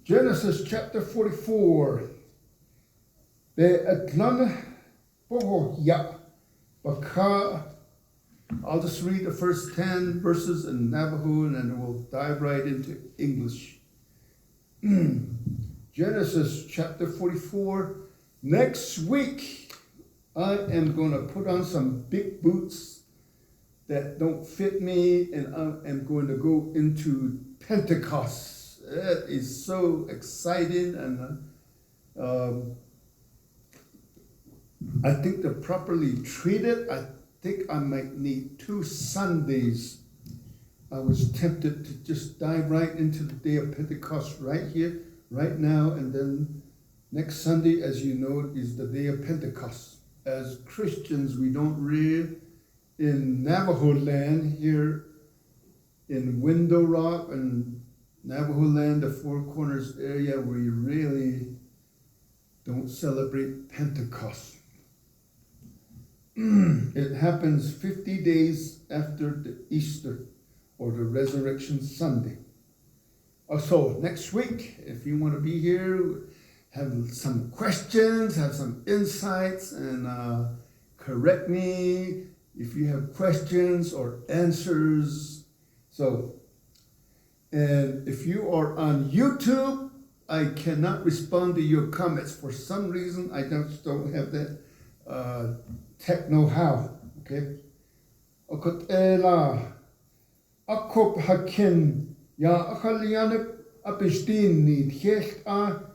Genesis chapter 44. I'll just read the first 10 verses in Navajo and then we'll dive right into English. Genesis chapter 44. Next week, I am going to put on some big boots that don't fit me, and I am going to go into Pentecost. It is so exciting, and I think to properly treat it, I think I might need 2 Sundays. I was tempted to just dive right into the day of Pentecost right here, right now, and then next Sunday, as you know, is the day of Pentecost. As Christians, we don't live in Navajo land here in Window Rock and Navajo land, the Four Corners area, we really don't celebrate Pentecost. It happens 50 days after the Easter or the Resurrection Sunday. So next week, if you want to be here, have some questions, have some insights, and correct me if you have questions or answers. So, and if you are on YouTube, I cannot respond to your comments. For some reason, I just don't have that tech know-how, okay? Okot ela, akop hakin, ya akalianip apistini, tjecht a,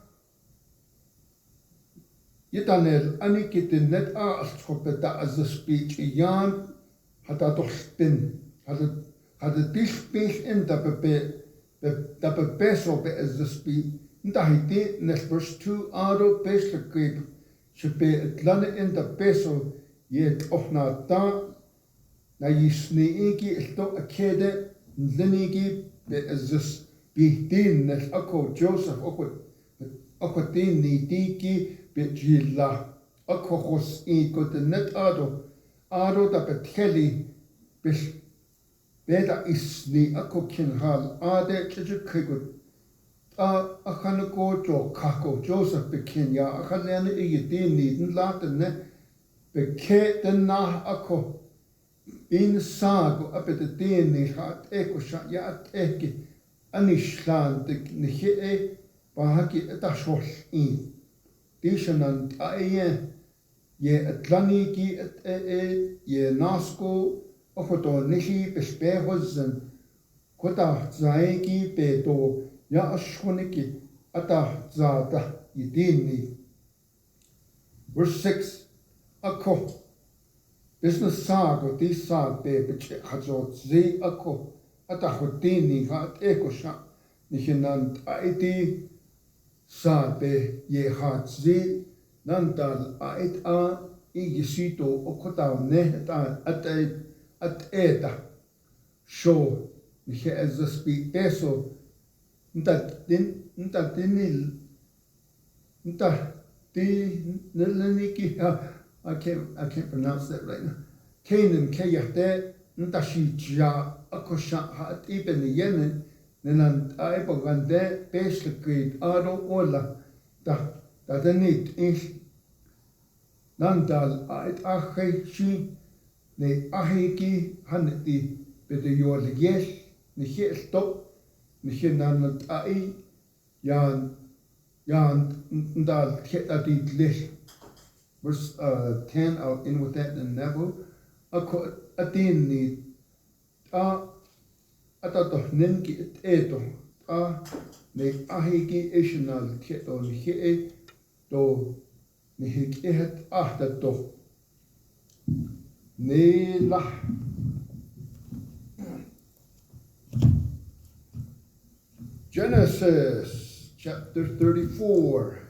Yitanel anikitin net a schopeta as a speech yan had a doch spin had a dish in the peso be as the speech Ndahiti nes verse 2 aro peso creep should be atlana in the peso yet of na ta na yisneiki to akede nliniki be as this be din nes ako Joseph okwatin ni tiki Bejilla, Akohos e got the net ado da Beteli, Beda isni, Akokin hal, Ade Kijukigut, Akanako Jo Kako, Joseph Bekinya, Akalena Edini, and Latin, Beke the Nah Ako, in Sago, up at the Dini, Hat Eko Shat Yat Eki, Anishland, the Nihe, Bahaki, Dashos in. Dishanant aye ye atlaniki ye nasko ofoto nishi bespehos and kota zaiki peto ya ashkoniki ata zata yidini. Verse 6 Ako business sago di sag be beche hazot ze ako ata hotini hat ekosha nishinant aiti Sabe ye hat ze nantal ait a igisito okota ne at eta show mich as the speak peso ntat dinil nta di niliniki I can't pronounce that right now. Canaan kayate ntashi ja akosha hat even yemen Nenan aipogande peslikid aro ola da denit is nandal ait ahechi ne aheki haneti bede yorliges ne stop ne nanat ai yan ndal ketatit lish. Verse 10, I'll end with that in Navajo. Atini Atato ninki eto ne ahiki ishinal keto ni to ni het ahtato ne la Genesis chapter 34.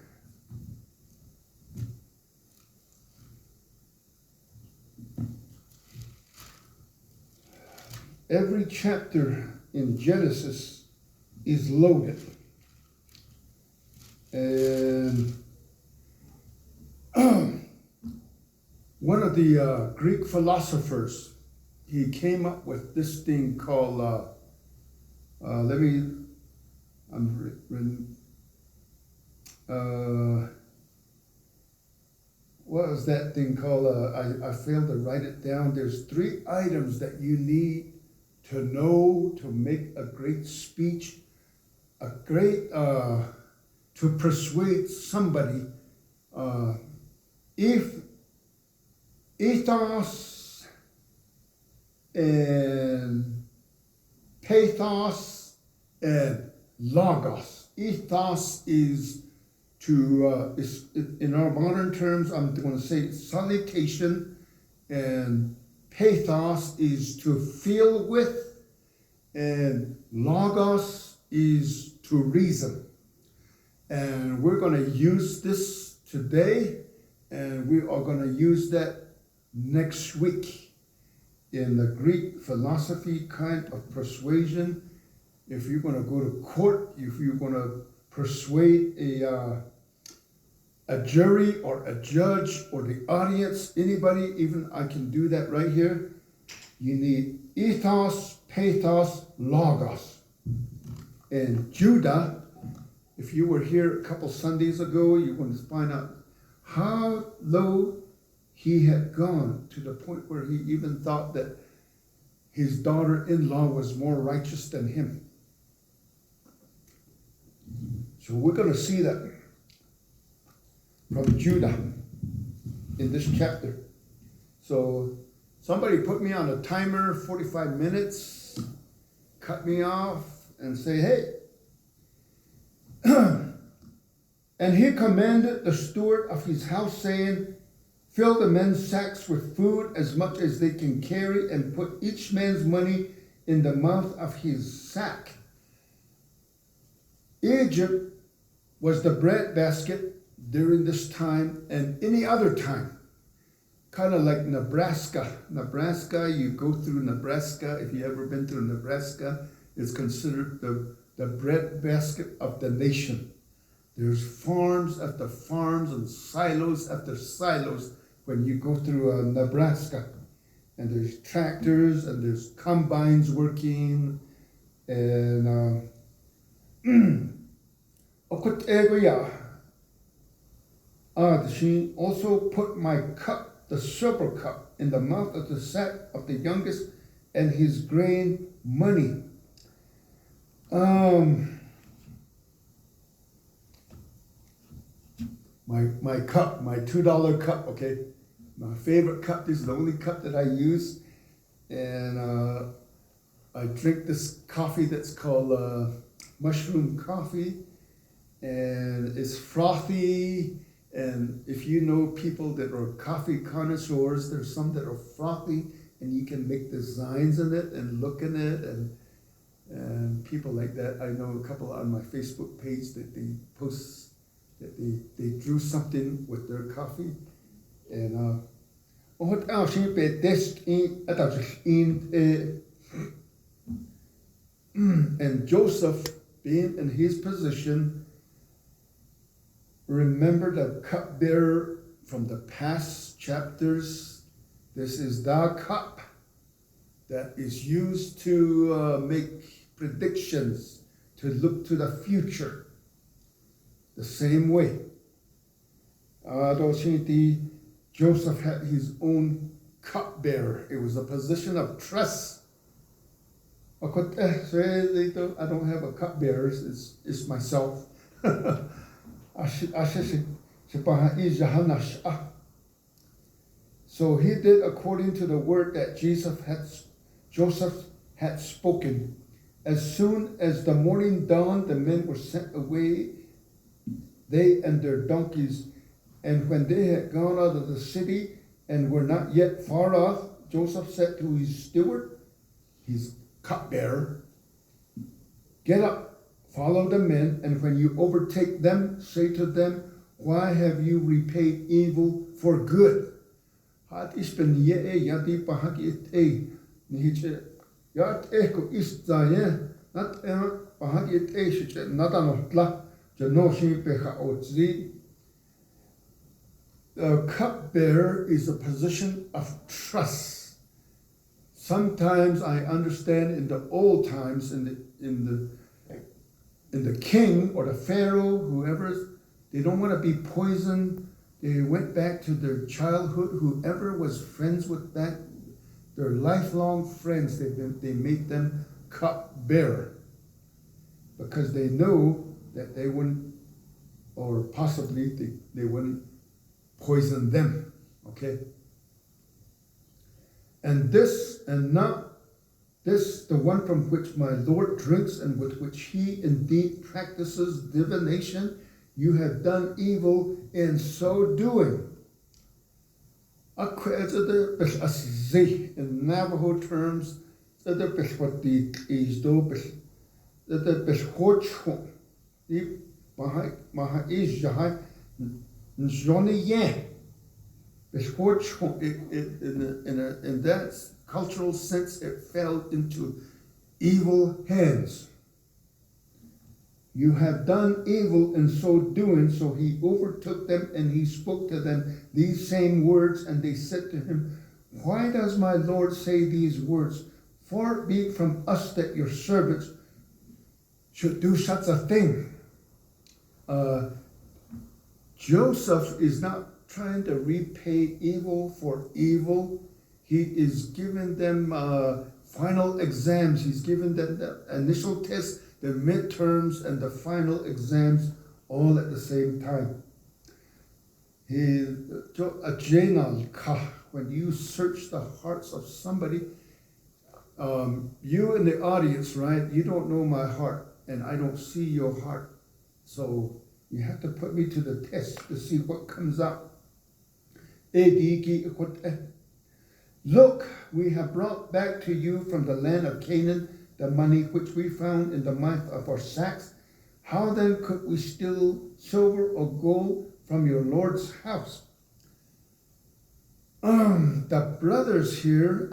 Every chapter in Genesis is loaded. And one of the Greek philosophers, he came up with this thing called What was that thing called? I failed to write it down. There's 3 items that you need to know to make a great speech, to persuade somebody. Ethos and pathos and logos. Ethos is is in our modern terms, I'm going to say salutation, and pathos is to feel with, and logos is to reason. And we're going to use this today, and we are going to use that next week in the Greek philosophy kind of persuasion. If you're going to go to court, if you're going to persuade a jury or a judge or the audience, anybody, even I can do that right here. You need ethos, pathos, logos. And Judah, if you were here a couple Sundays ago, you're going to find out how low he had gone, to the point where he even thought that his daughter-in-law was more righteous than him. So we're going to see that from Judah in this chapter. So somebody put me on a timer, 45 minutes, cut me off and say, hey. And he commanded the steward of his house, saying, fill the men's sacks with food as much as they can carry, and put each man's money in the mouth of his sack. Egypt was the bread basket during this time and any other time. Kind of like Nebraska. Nebraska, you go through Nebraska. If you've ever been through Nebraska, it's considered the bread basket of the nation. There's farms after farms and silos after silos when you go through Nebraska. And there's tractors and there's combines working. And she also put my cup, the silver cup, in the mouth of the sack of the youngest, and his grain money. My cup, my $2 cup, okay? My favorite cup. This is the only cup that I use. And I drink this coffee that's called mushroom coffee. And it's frothy. And if you know people that are coffee connoisseurs, there's some that are frothy, and you can make designs in it and look in it, and people like that. I know a couple on my Facebook page that they post that they drew something with their coffee. And and Joseph, being in his position, remember the cupbearer from the past chapters. This is the cup that is used to make predictions, to look to the future. The same way. Joseph had his own cupbearer. It was a position of trust. I don't have a cupbearer, it's myself. So he did according to the word that Joseph had spoken. As soon as the morning dawned, the men were sent away, they and their donkeys. And when they had gone out of the city and were not yet far off, Joseph said to his steward, his cupbearer, get up, follow the men, and when you overtake them, say to them, why have you repaid evil for good? The cupbearer is a position of trust. Sometimes I understand in the old times, in the king or the pharaoh, whoever, they don't want to be poisoned. They went back to their childhood. Whoever was friends with that, their lifelong friends, they made them cupbearer, because they know that they wouldn't, or possibly they wouldn't poison them. Okay. And this, and not this, the one from which my Lord drinks, and with which he indeed practices divination, you have done evil in so doing. In Navajo terms, in that cultural sense, it fell into evil hands. You have done evil in so doing. So he overtook them, and he spoke to them these same words, and they said to him, why does my Lord say these words? Far be it from us that your servants should do such a thing. Joseph is not trying to repay evil for evil. He is giving them final exams. He's giving them the initial test, the midterms, and the final exams all at the same time. When you search the hearts of somebody, you in the audience, right? You don't know my heart, and I don't see your heart. So you have to put me to the test to see what comes out. Look, we have brought back to you from the land of Canaan the money which we found in the mouth of our sacks. How then could we steal silver or gold from your Lord's house? The brothers here,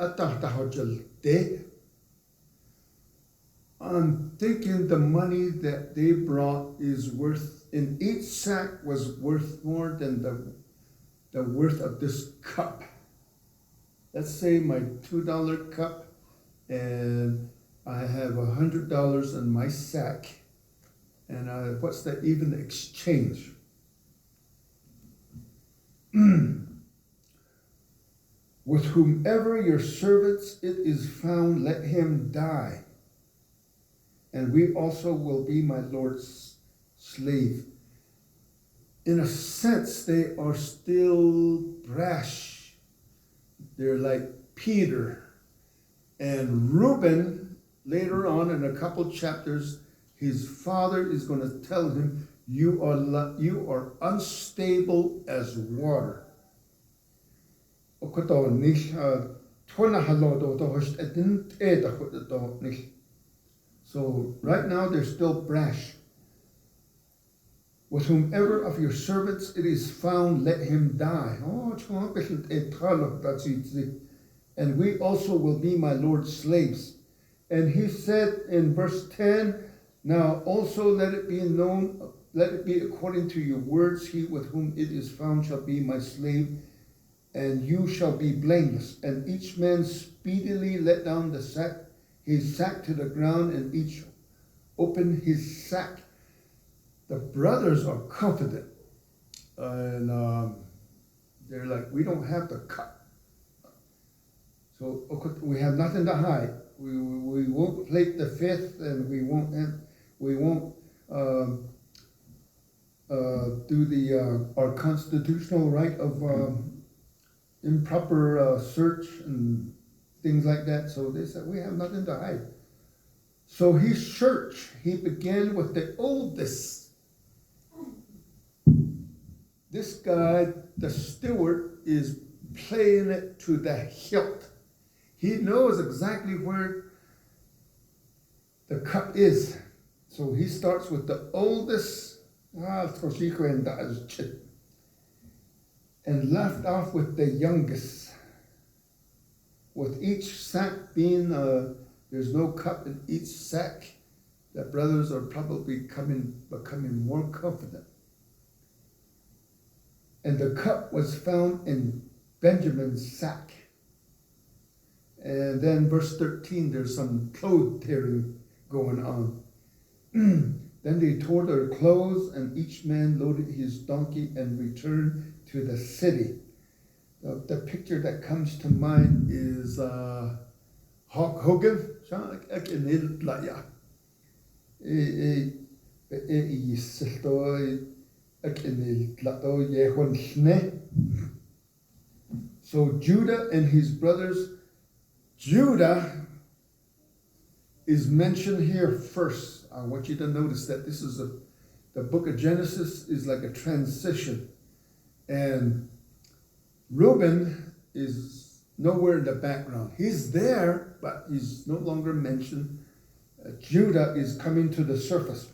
I'm thinking the money that they brought is worth, in each sack was worth more than the worth of this cup. Let's say my $2 cup, and I have $100 in my sack. And what's that even exchange? With whomever your servants it is found, let him die. And we also will be my Lord's slave. In a sense, they are still brash. They're like Peter. And Reuben, later on in a couple chapters, his father is going to tell him, you are unstable as water. So right now they're still brash. With whomever of your servants it is found, let him die. And we also will be my Lord's slaves. And he said in verse 10, now also let it be known, let it be according to your words, he with whom it is found shall be my slave, and you shall be blameless. And each man speedily let down his sack to the ground, and each opened his sack. The brothers are confident, and they're like, we don't have the cup, so we have nothing to hide. We won't plead the fifth, and we won't do our constitutional right of improper search and things like that. So they said, we have nothing to hide. So he searched. He began with the oldest. This guy, the steward, is playing it to the hilt. He knows exactly where the cup is. So he starts with the oldest, and left off with the youngest. With each sack being, there's no cup in each sack, the brothers are probably becoming more confident. And the cup was found in Benjamin's sack. And then verse 13, there's some clothes tearing going on. Then they tore their clothes, and each man loaded his donkey and returned to the city. The picture that comes to mind is Hulk Hogan. So Judah and his brothers, Judah is mentioned here first. I want you to notice that this is the book of Genesis is like a transition. And Reuben is nowhere in the background. He's there, but he's no longer mentioned. Judah is coming to the surface.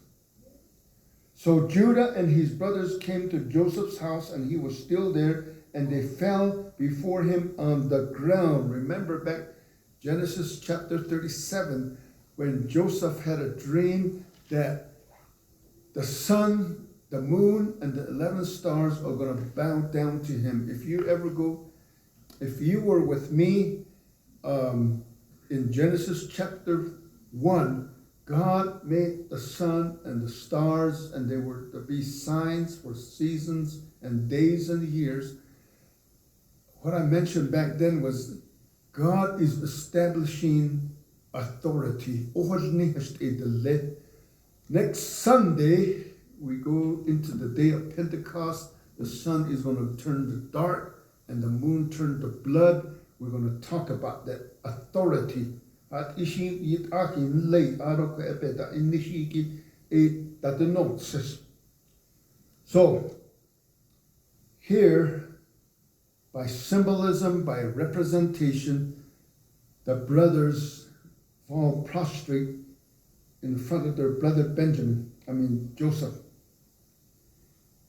So Judah and his brothers came to Joseph's house, and he was still there, and they fell before him on the ground. Remember back Genesis chapter 37, when Joseph had a dream that the sun, the moon, and the 11 stars are going to bow down to him. If you were with me in Genesis chapter 1, God made the sun and the stars, and they were to be signs for seasons and days and years. What I mentioned back then was God is establishing authority. Next Sunday, we go into the day of Pentecost. The sun is going to turn to dark and the moon turn to blood. We're going to talk about that authority. So, here, by symbolism, by representation, the brothers fall prostrate in front of their brother Joseph.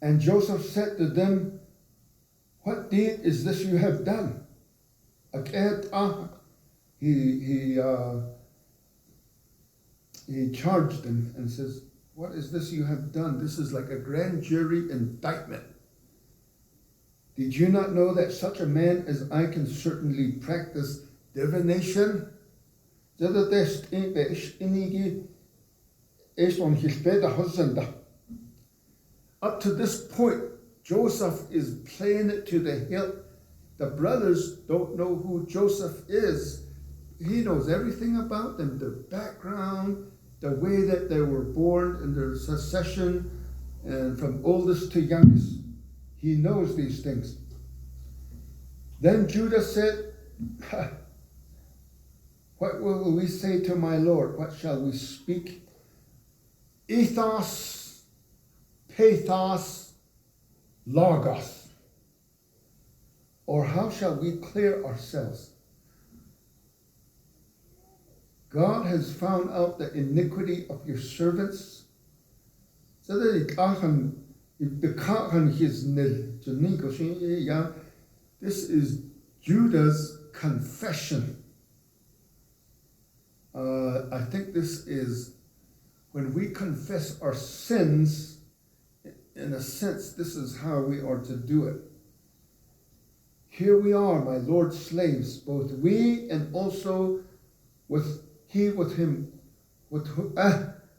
And Joseph said to them, "What deed is this you have done?" He charged them and says, "What is this you have done? This is like a grand jury indictment. Did you not know that such a man as I can certainly practice divination?" Up to this point, Joseph is playing it to the hilt. The brothers don't know who Joseph is. He knows everything about them, their background, the way that they were born in their succession, and from oldest to youngest. He knows these things. Then Judah said, "What will we say to my Lord? What shall we speak? Ethos, pathos, logos. Or how shall we clear ourselves? God has found out the iniquity of your servants." This is Judah's confession. I think this is when we confess our sins, in a sense, this is how we are to do it. "Here we are, my Lord's slaves, both we and also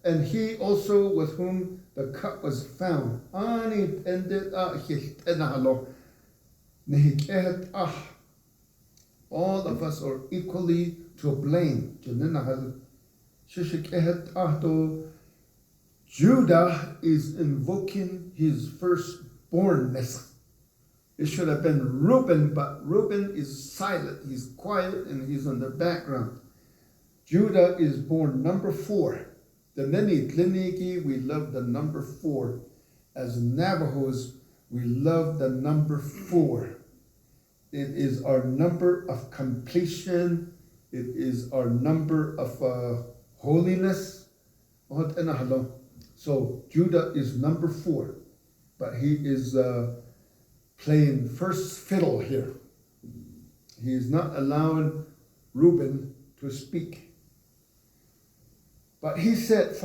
and he also with whom the cup was found." All of us are equally to blame. Judah is invoking his firstbornness. It should have been Reuben, but Reuben is silent. He's quiet and he's in the background. Judah is born number 4. The Nenitlinigi, we love the number 4. As Navajos, we love the number 4. It is our number of completion. It is our number of holiness. So Judah is number 4, but he is playing first fiddle here. He is not allowing Reuben to speak. But he said,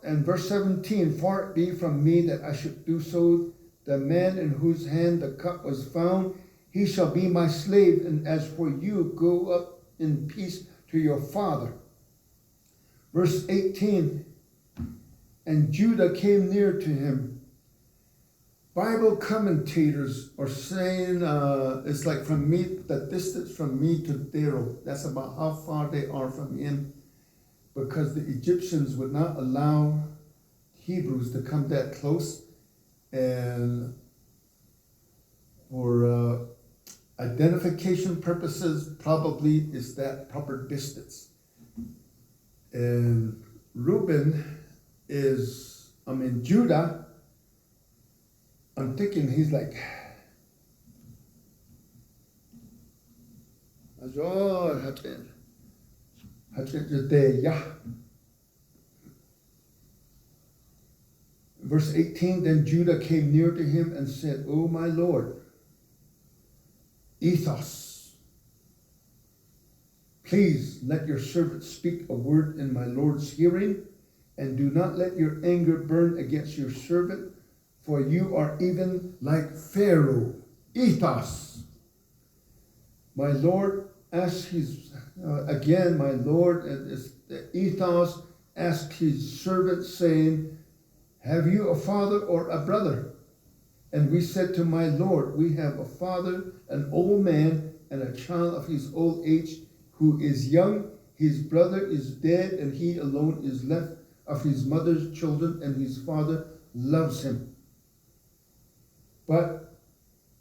in verse 17, "Far it be from me that I should do so. The man in whose hand the cup was found, he shall be my slave. And as for you, go up in peace to your father. Verse 18, and Judah came near to him. Bible commentators are saying it's like from me, the distance from me to Daryl. That's about how far they are from him, because the Egyptians would not allow Hebrews to come that close, and for identification purposes, probably is that proper distance. And Judah, I'm thinking he's like, verse 18, then Judah came near to him and said, O my Lord, Ethos, please let your servant speak a word in my Lord's hearing, and do not let your anger burn against your servant, for you are even like Pharaoh. Ethos. My Lord asked his, my Lord, Ethos asked his servant, saying, have you a father or a brother? And we said to my Lord, we have a father, an old man, and a child of his old age, who is young. His brother is dead, and he alone is left of his mother's children, and his father loves him. But,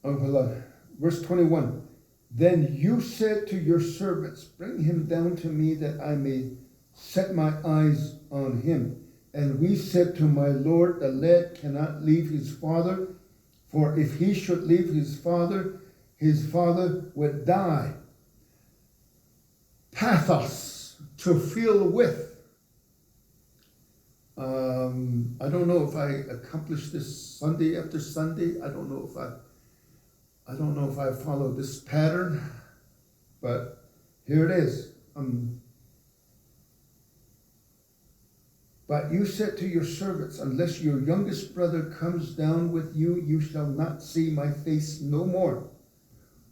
verse 21, then you said to your servants, bring him down to me that I may set my eyes on him. And we said to my Lord, the lad cannot leave his father, for if he should leave his father would die. Pathos, to feel with. I don't know if I accomplished this Sunday after Sunday. I don't know if I follow this pattern, but here it is. But you said to your servants, unless your youngest brother comes down with you, you shall not see my face no more.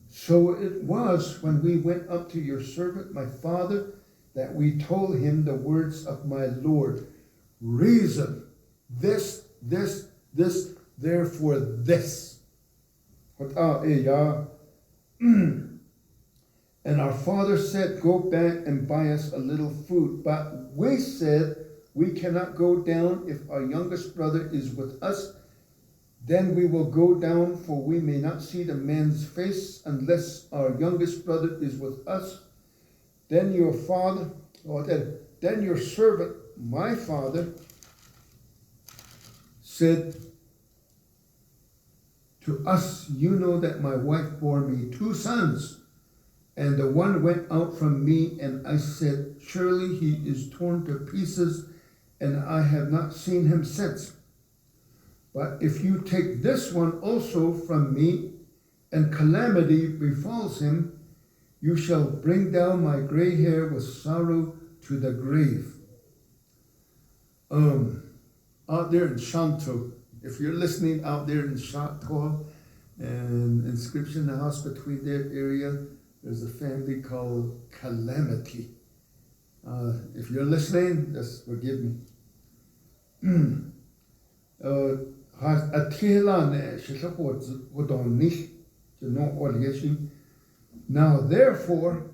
So it was when we went up to your servant, my father, that we told him the words of my Lord. Reason, this, therefore this. And our father said, go back and buy us a little food. But we said, we cannot go down. If our youngest brother is with us, then we will go down, for we may not see the man's face unless our youngest brother is with us. Then your father, then your servant, my father, said to us, you know that my wife bore me 2 sons, and the one went out from me, and I said, surely he is torn to pieces, and I have not seen him since. But if you take this one also from me, and calamity befalls him, you shall bring down my gray hair with sorrow to the grave. Out there in Shanto, if you're listening out there in Shanto, and inscription, the house between that area, there's a family called Calamity. If you're listening, just forgive me. Now therefore,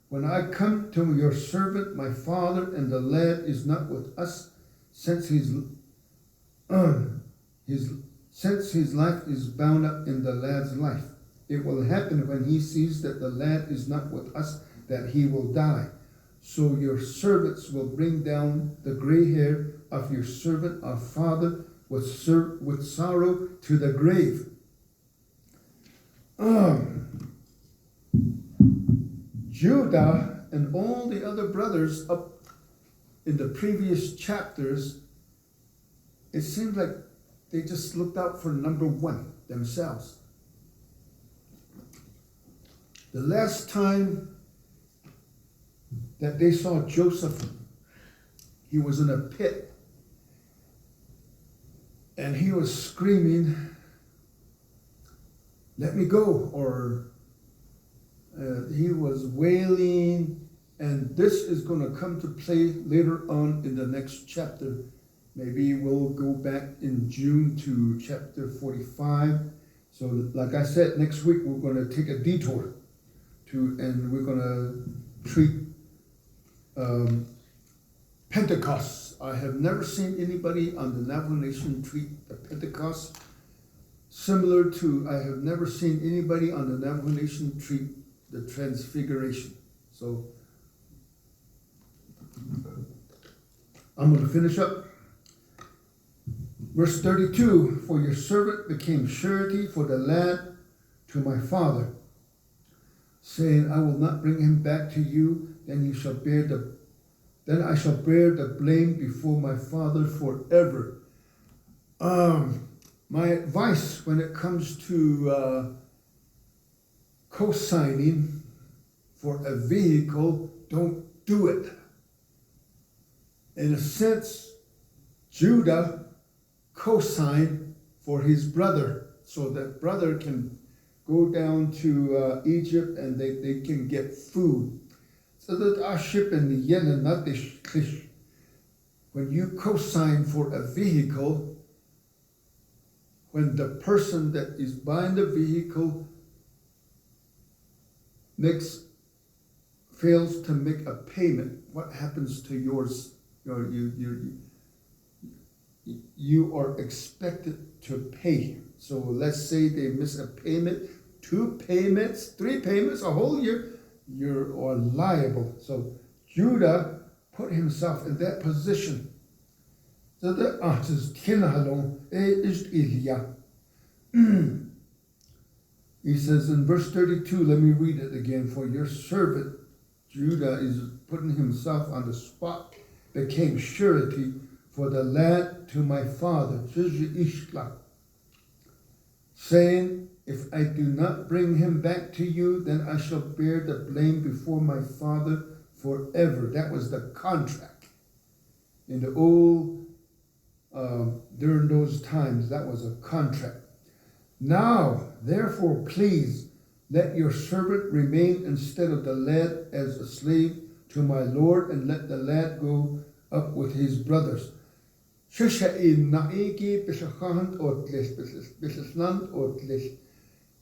when I come to your servant, my father, and the lad is not with us, since his life is bound up in the lad's life, it will happen when he sees that the lad is not with us, that he will die. So your servants will bring down the gray hair of your servant, our father, with sorrow to the grave. Judah and all the other brothers up in the previous chapters, it seemed like they just looked out for number one themselves. The last time that they saw Joseph, he was in a pit, and he was screaming, let me go, or He was wailing, and this is going to come to play later on in the next chapter. Maybe we'll go back in June to chapter 45. So like I said, next week we're going to take a detour and we're going to treat Pentecost. I have never seen anybody on the Navajo Nation treat the Pentecost similar to, I have never seen anybody on the Navajo Nation treat the Transfiguration. So I'm going to finish up. Verse 32, for your servant became surety for the lad to my father, saying, I will not bring him back to you, then I shall bear the blame before my father forever. My advice when it comes to co-signing for a vehicle, don't do it. In a sense, Judah co-signed for his brother, so that brother can go down to Egypt and they can get food. So that our ship in the yen, when you co-sign for a vehicle, when the person that is buying the vehicle fails to make a payment, what happens to yours? You are expected to pay. So let's say they miss a payment, 2 payments, 3 payments, a whole year, you are liable. So Judah put himself in that position. So the artist is Ilya. He says in verse 32, let me read it again. For your servant Judah is putting himself on the spot, became surety for the lad to my father, saying, if I do not bring him back to you, then I shall bear the blame before my father forever. That was the contract. In the old, during those times, that was a contract. Now, therefore, please, let your servant remain instead of the lad as a slave to my Lord, and let the lad go up with his brothers.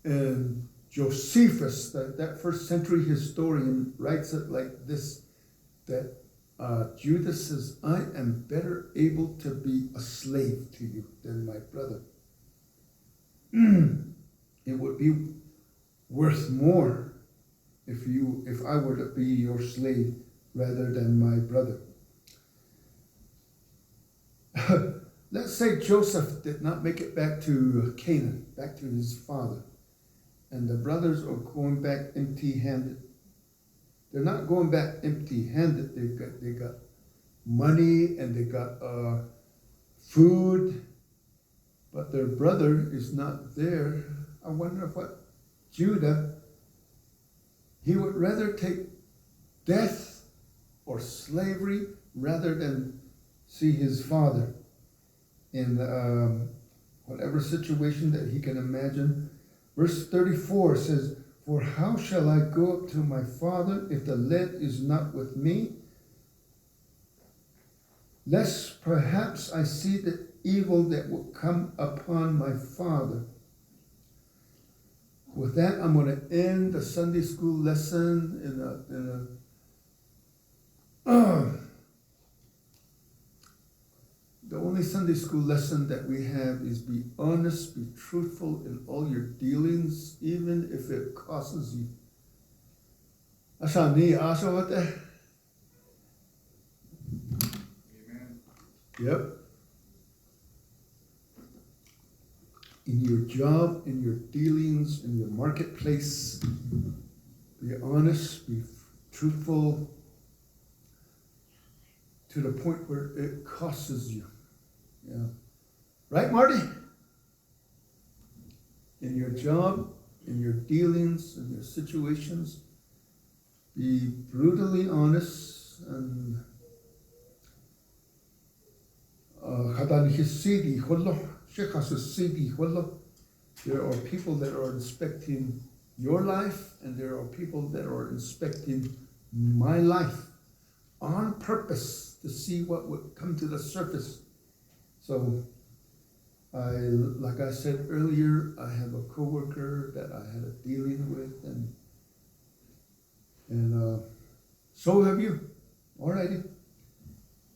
And Josephus, that first century historian, writes it like this, that Judah says, I am better able to be a slave to you than my brother. It would be worth more if I were to be your slave rather than my brother. Let's say Joseph did not make it back to Canaan, back to his father, and the brothers are going back empty-handed. They're not going back empty-handed. They got money and they got food, but their brother is not there. I wonder what Judah, he would rather take death or slavery rather than see his father in whatever situation that he can imagine. Verse 34 says, for how shall I go up to my father if the lad is not with me? Lest perhaps I see the evil that will come upon my father. With that, I'm going to end the Sunday school lesson the only Sunday school lesson that we have is be honest, be truthful in all your dealings, even if it costs you. Amen. Yep. In your job, in your dealings, in your marketplace, be honest, be truthful to the point where it costs you. Yeah. Right, Marty? In your job, in your dealings, in your situations, be brutally honest and there are people that are inspecting your life, and there are people that are inspecting my life on purpose to see what would come to the surface. So, like I said earlier, I have a coworker that I had a dealing with, and so have you. Alrighty.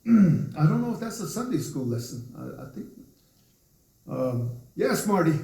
I don't know if that's a Sunday school lesson. I think. Yes, Marty.